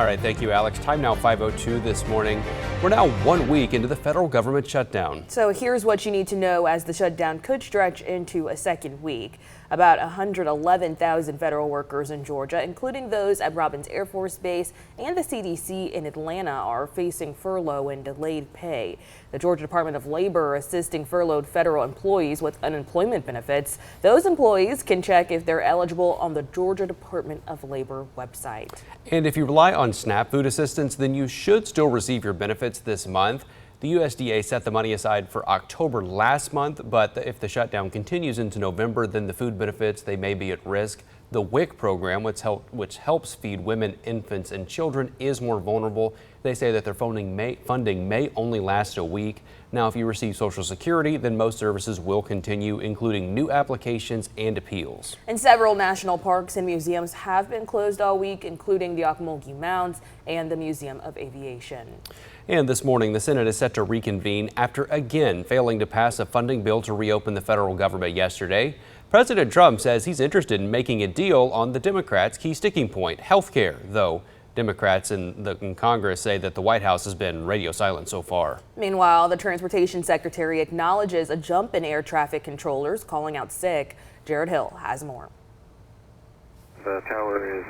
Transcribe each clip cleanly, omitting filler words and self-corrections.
All right, thank you, Alex. Time now 5:02 this morning. We're now 1 week into the federal government shutdown. So here's what you need to know as the shutdown could stretch into a second week. About 111,000 federal workers in Georgia, including those at Robins Air Force Base and the CDC in Atlanta, are facing furlough and delayed pay. The Georgia Department of Labor assisting furloughed federal employees with unemployment benefits. Those employees can check if they're eligible on the Georgia Department of Labor website. And if you rely on SNAP food assistance, then you should still receive your benefits this month. The USDA set the money aside for October last month, but if the shutdown continues into November, then the food benefits, they may be at risk. The WIC program, which helps feed women, infants, and children, is more vulnerable. They say that their funding may only last a week. Now, if you receive Social Security, then most services will continue, including new applications and appeals. And several national parks and museums have been closed all week, including the Ocmulgee Mounds and the Museum of Aviation. And this morning, the Senate is set to reconvene after again failing to pass a funding bill to reopen the federal government yesterday. President Trump says he's interested in making a deal on the Democrats' key sticking point, health care, though Democrats in Congress say that the White House has been radio silent so far. Meanwhile, the Transportation Secretary acknowledges a jump in air traffic controllers calling out sick. Jared Hill has more. The tower is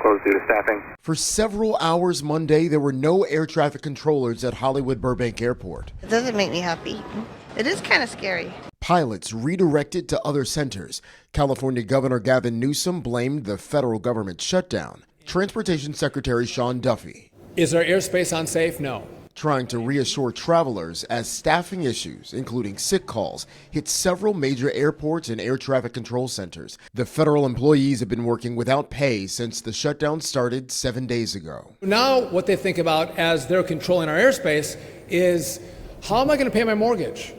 closed due to staffing. For several hours Monday, there were no air traffic controllers at Hollywood Burbank Airport. It doesn't make me happy. It is kind of scary. Pilots redirected to other centers. California Governor Gavin Newsom blamed the federal government shutdown. Transportation Secretary Sean Duffy. Is our airspace unsafe? No. Trying to reassure travelers as staffing issues, including sick calls, hit several major airports and air traffic control centers. The federal employees have been working without pay since the shutdown started 7 days ago. Now what they think about as they're controlling our airspace is, how am I going to pay my mortgage?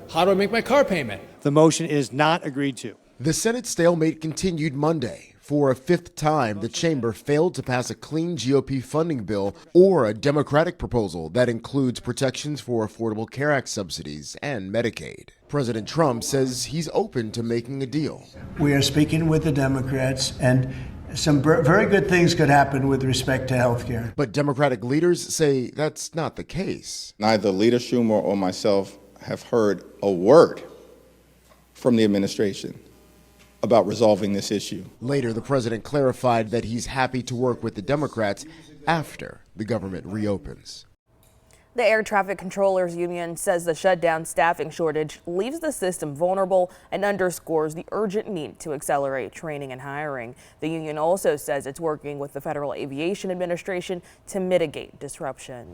How do I make my car payment? The motion is not agreed to. The Senate stalemate continued Monday. For a fifth time, the chamber failed to pass a clean GOP funding bill or a Democratic proposal that includes protections for Affordable Care Act subsidies and Medicaid. President Trump says he's open to making a deal. We are speaking with the Democrats, and some very good things could happen with respect to health care. But Democratic leaders say that's not the case. Neither Leader Schumer or myself have heard a word from the administration about resolving this issue. Later, the president clarified that he's happy to work with the Democrats after the government reopens. The Air Traffic Controllers Union says the shutdown staffing shortage leaves the system vulnerable and underscores the urgent need to accelerate training and hiring. The union also says it's working with the Federal Aviation Administration to mitigate disruption.